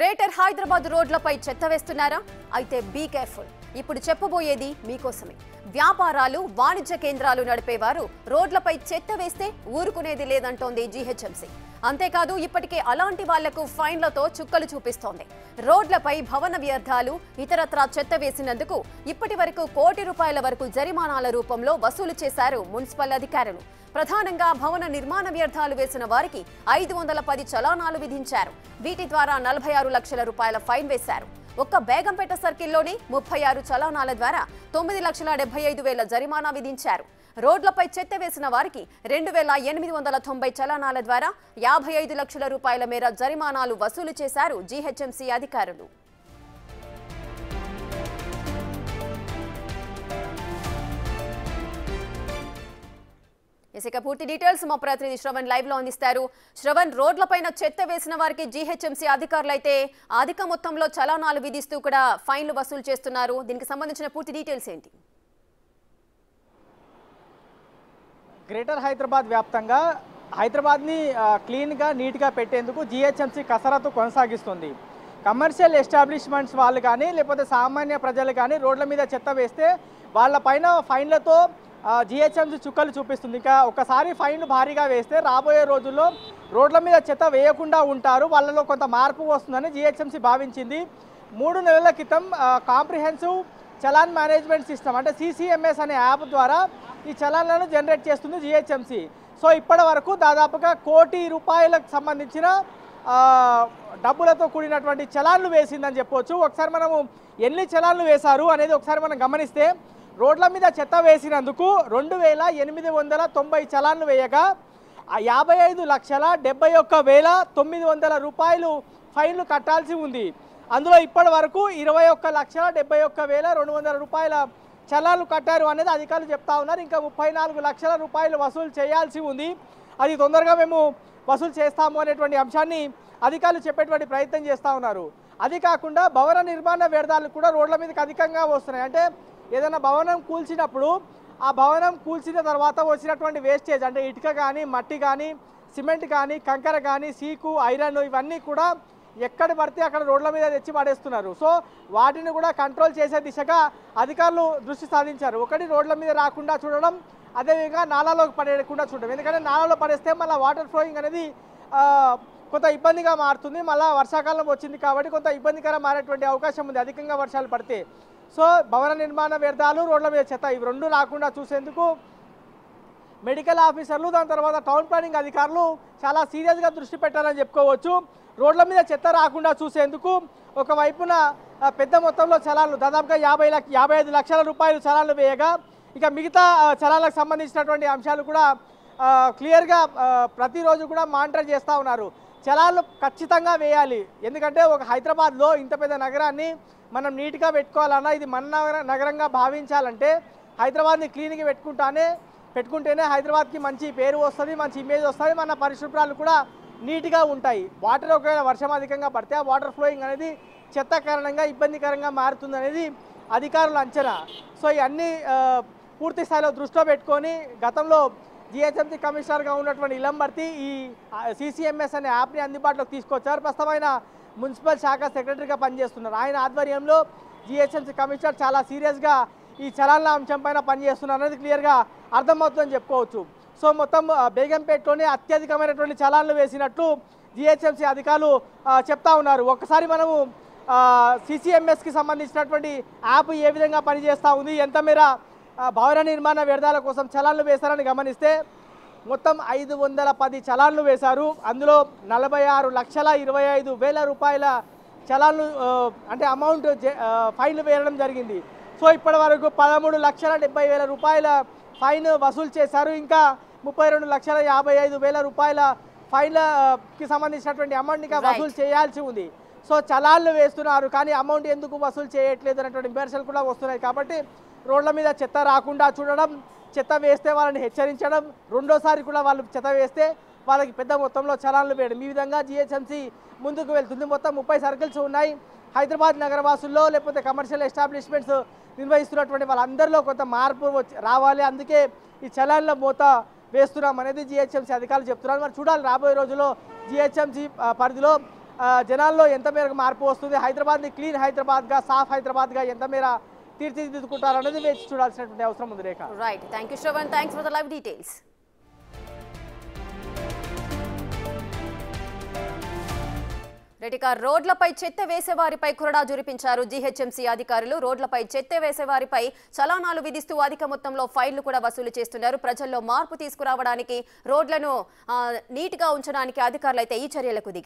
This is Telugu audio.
గ్రేటర్ హైదరాబాద్ రోడ్లపై చెత్త వేస్తున్నారా? అయితే బీ కేర్ఫుల్. ఇప్పుడు చెప్పబోయేది మీకోసమే. వ్యాపారాలు, వాణిజ్య కేంద్రాలు నడిపేవారు రోడ్లపై చెత్త వేస్తే ఊరుకునేది లేదంటోంది జీహెచ్ఎంసీ. అంతేకాదు ఇప్పటికే అలాంటి వాళ్లకు ఫైన్లతో చుక్కలు చూపిస్తోంది. రోడ్లపై భవన వ్యర్థాలు, ఇతరత్రా చెత్త వేసినందుకు ఇప్పటి వరకు ₹1 కోటి వరకు జరిమానాల రూపంలో వసూలు చేశారు మున్సిపల్ అధికారులు. ప్రధానంగా భవన నిర్మాణ వ్యర్థాలు వేసిన వారికి 510 చలానాలు విధించారు. వీటి ద్వారా ₹46 లక్షల ఫైన్ వేశారు. ఒక్క బేగంపేట సర్కిల్లోనే 36 చలానాల ద్వారా 9,75,000 జరిమానా విధించారు. రోడ్లపై చెత్త వేసిన వారికి 2,890 చలానాల ద్వారా ₹55 లక్షల మేర జరిమానాలు వసూలు చేశారు జీహెచ్ఎంసీ అధికారులు. ఇక పూర్తి డీటెయిల్స్ మా ప్రతినిధి శ్రవణ్ లైవ్ లో అందిస్తారు. శ్రవణ్, రోడ్లపైన చెత్త వేసిన వారికి జీహెచ్ఎంసీ అధికారులు అయితే అధిక మొత్తంలో చలానాలు విధిస్తూ కూడా ఫైన్లు వసూలు చేస్తున్నారు. దీనికి సంబంధించిన పూర్తి డీటెయిల్స్ ఏంటి? గ్రేటర్ హైదరాబాద్ వ్యాప్తంగా హైదరాబాద్ని క్లీన్గా నీట్గా పెట్టేందుకు జీహెచ్ఎంసీ కసరత్తు కొనసాగిస్తుంది. కమర్షియల్ ఎస్టాబ్లిష్మెంట్స్ వాళ్ళు కానీ లేకపోతే సామాన్య ప్రజలు కానీ రోడ్ల మీద చెత్త వేస్తే వాళ్ళపైన ఫైన్లతో జీహెచ్ఎంసీ చుక్కలు చూపిస్తుంది. ఇంకా ఒకసారి ఫైన్లు భారీగా వేస్తే రాబోయే రోజుల్లో రోడ్ల మీద చెత్త వేయకుండా ఉంటారు, వాళ్ళలో కొంత మార్పు వస్తుందని జీహెచ్ఎంసీ భావించింది. 3 నెలల క్రితం కాంప్రిహెన్సివ్ చలాన్ మేనేజ్మెంట్ సిస్టమ్ అంటే CCMS అనే యాప్ ద్వారా ఈ చలాన్లను జనరేట్ చేస్తుంది జీహెచ్ఎంసీ. సో ఇప్పటి వరకు దాదాపుగా ₹1 కోటి సంబంధించిన డబ్బులతో కూడినటువంటి చలాన్లు వేసిందని చెప్పవచ్చు. ఒకసారి మనము ఎన్ని చలాన్లు వేశారు అనేది ఒకసారి మనం గమనిస్తే, రోడ్ల మీద చెత్త వేసినందుకు 2,890 చలాన్లు వేయగా ₹55,71,900 ఫైన్లు కట్టాల్సి ఉంది. అందులో ఇప్పటి వరకు ₹21,71,200 చలాన్లు కట్టారు అనేది అధికారులు చెప్తా ఉన్నారు. ఇంకా ₹34 లక్షల వసూలు చేయాల్సి ఉంది. అది తొందరగా మేము వసూలు చేస్తాము అనేటువంటి అంశాన్ని అధికారులు చెప్పేటువంటి ప్రయత్నం చేస్తూ ఉన్నారు. అది కాకుండా భవన నిర్మాణ వ్యర్థాలు కూడా రోడ్ల మీదకి అధికంగా వస్తున్నాయి. అంటే ఏదైనా భవనం కూల్చినప్పుడు ఆ భవనం కూల్చిన తర్వాత వచ్చినటువంటి వేస్టేజ్ అంటే ఇటుక కానీ, మట్టి కానీ, సిమెంట్ కానీ, కంకర కానీ, సీకు, ఐరన్ ఇవన్నీ కూడా ఎక్కడ పడితే అక్కడ రోడ్ల మీద తెచ్చి పడేస్తున్నారు. సో వాటిని కూడా కంట్రోల్ చేసే దిశగా అధికారులు దృష్టి సాధించారు. ఒకటి రోడ్ల మీద రాకుండా చూడడం, అదేవిధంగా నాలాలోకి పడేయకుండా చూడడం. ఎందుకంటే నాలాలో పడేస్తే మళ్ళీ వాటర్ ఫ్లోయింగ్ అనేది కొంత ఇబ్బందిగా మారుతుంది. మళ్ళీ వర్షాకాలం వచ్చింది కాబట్టి కొంత ఇబ్బందికరం మారేటువంటి అవకాశం ఉంది అధికంగా వర్షాలు పడితే. సో భవన నిర్మాణ వ్యర్థాలు, రోడ్ల మీద చెత్త ఇవి రెండు రాకుండా చూసేందుకు మెడికల్ ఆఫీసర్లు, దాని తర్వాత టౌన్ ప్లానింగ్ అధికారులు చాలా సీరియస్గా దృష్టి పెట్టారని చెప్పుకోవచ్చు. రోడ్ల మీద చెత్త రాకుండా చూసేందుకు ఒకవైపున పెద్ద మొత్తంలో చలాన్లు దాదాపుగా ₹55 లక్షల చలాన్లు వేయగా, ఇక మిగతా చలాన్లకు సంబంధించినటువంటి అంశాలు కూడా క్లియర్గా ప్రతిరోజు కూడా మానిటర్ చేస్తూ ఉన్నారు. చలాన్లు ఖచ్చితంగా వేయాలి. ఎందుకంటే ఒక హైదరాబాద్లో ఇంత పెద్ద నగరాన్ని మనం నీట్గా పెట్టుకోవాలన్నా, ఇది మన నగరంగా భావించాలంటే హైదరాబాద్ని క్లీన్గా పెట్టుకుంటేనే హైదరాబాద్కి మంచి పేరు వస్తుంది, మంచి ఇమేజ్ వస్తుంది, మన పరిశుభ్రాలు కూడా నీట్గా ఉంటాయి. వాటర్ ఒకవేళ వర్షం అధికంగా పడితే ఆ వాటర్ ఫ్లోయింగ్ అనేది చెత్త కారణంగా ఇబ్బందికరంగా మారుతుంది అనేది అధికారుల అంచనా. సో ఇవన్నీ పూర్తి స్థాయిలో దృష్టిలో పెట్టుకొని గతంలో జీహెచ్ఎంసీ కమిషనర్గా ఉన్నటువంటి ఇలంబర్తి ఈ CCMS అనే యాప్ని అందుబాటులోకి తీసుకొచ్చారు. ప్రస్తుతమైన మున్సిపల్ శాఖ సెక్రటరీగా పనిచేస్తున్నారు. ఆయన ఆధ్వర్యంలో జీహెచ్ఎంసీ కమిషనర్ చాలా సీరియస్గా ఈ చలాన్ల అంశం పైన పనిచేస్తున్నారు అనేది క్లియర్గా అర్థమవుతుందని చెప్పుకోవచ్చు. సో మొత్తం బేగంపేటలోనే అత్యధికమైనటువంటి చలాన్లు వేసినట్లు జీహెచ్ఎంసీ అధికారులు చెప్తా ఉన్నారు. ఒక్కసారి మనము CCMSకి సంబంధించినటువంటి యాప్ ఏ విధంగా పనిచేస్తూ ఉంది, ఎంత మేర భవన నిర్మాణ వ్యర్థాల కోసం చలాన్లు వేశారని గమనిస్తే మొత్తం 510 చలాన్లు వేశారు. అందులో ₹46,25,000 చలాన్లు అంటే అమౌంట్ ఫైన్లు వేయడం జరిగింది. సో ఇప్పటి వరకు ₹13,70,000 ఫైన్ వసూలు చేశారు. ఇంకా ₹32,55,000 ఫైన్లకి సంబంధించినటువంటి అమౌంట్ ఇంకా వసూలు చేయాల్సి ఉంది. సో చలాన్లు వేస్తున్నారు కానీ అమౌంట్ ఎందుకు వసూలు చేయట్లేదు అనేటువంటి విమర్శలు కూడా వస్తున్నాయి. కాబట్టి రోడ్ల మీద చెత్త రాకుండా చూడడం, చెత్త వేస్తే వాళ్ళని హెచ్చరించడం, రెండోసారి కూడా వాళ్ళు చెత్త వేస్తే వాళ్ళకి పెద్ద మొత్తంలో చలాన్లు వేయడం, ఈ విధంగా జీహెచ్ఎంసీ ముందుకు వెళ్తుంది. మొత్తం 30 సర్కిల్స్ ఉన్నాయి. హైదరాబాద్ నగరవాసుల్లో లేకపోతే కమర్షియల్ ఎస్టాబ్లిష్మెంట్స్ నిర్వహిస్తున్నటువంటి వాళ్ళందరిలో కొంత మార్పు రావాలి. అందుకే ఈ చలాన్ల మోత వేస్తున్నాం అనేది జీహెచ్ఎంసీ అధికారులు చెప్తున్నారు. మరి చూడాలి రాబోయే రోజుల్లో జీహెచ్ఎంసీ పరిధిలో జనాల్లో ఎంత మేరకు మార్పు వస్తుంది, హైదరాబాద్ని క్లీన్ హైదరాబాద్గా, సాఫ్ హైదరాబాద్గా ఎంత మేర తీర్చిదిద్దుకుంటారు అనేది వేచి చూడాల్సినటువంటి అవసరం ఉంది Rekha. Right, thank you Shravan, thanks for the live details. రెటిక రోడ్లపై చెత్త వేసేవారిపై కొరడా జురిపించారు జీహెచ్ఎంసీ అధికారులు. రోడ్లపై చెత్త వేసేవారిపై చలానాలు విధిస్తూ అధిక మొత్తంలో ఫైళ్లు కూడా వసూలు చేస్తున్నారు. ప్రజల్లో మార్పు తీసుకురావడానికి, రోడ్లను నీట్గా ఉంచడానికి అధికారులు అయితే ఈ చర్యలకు దిగారు.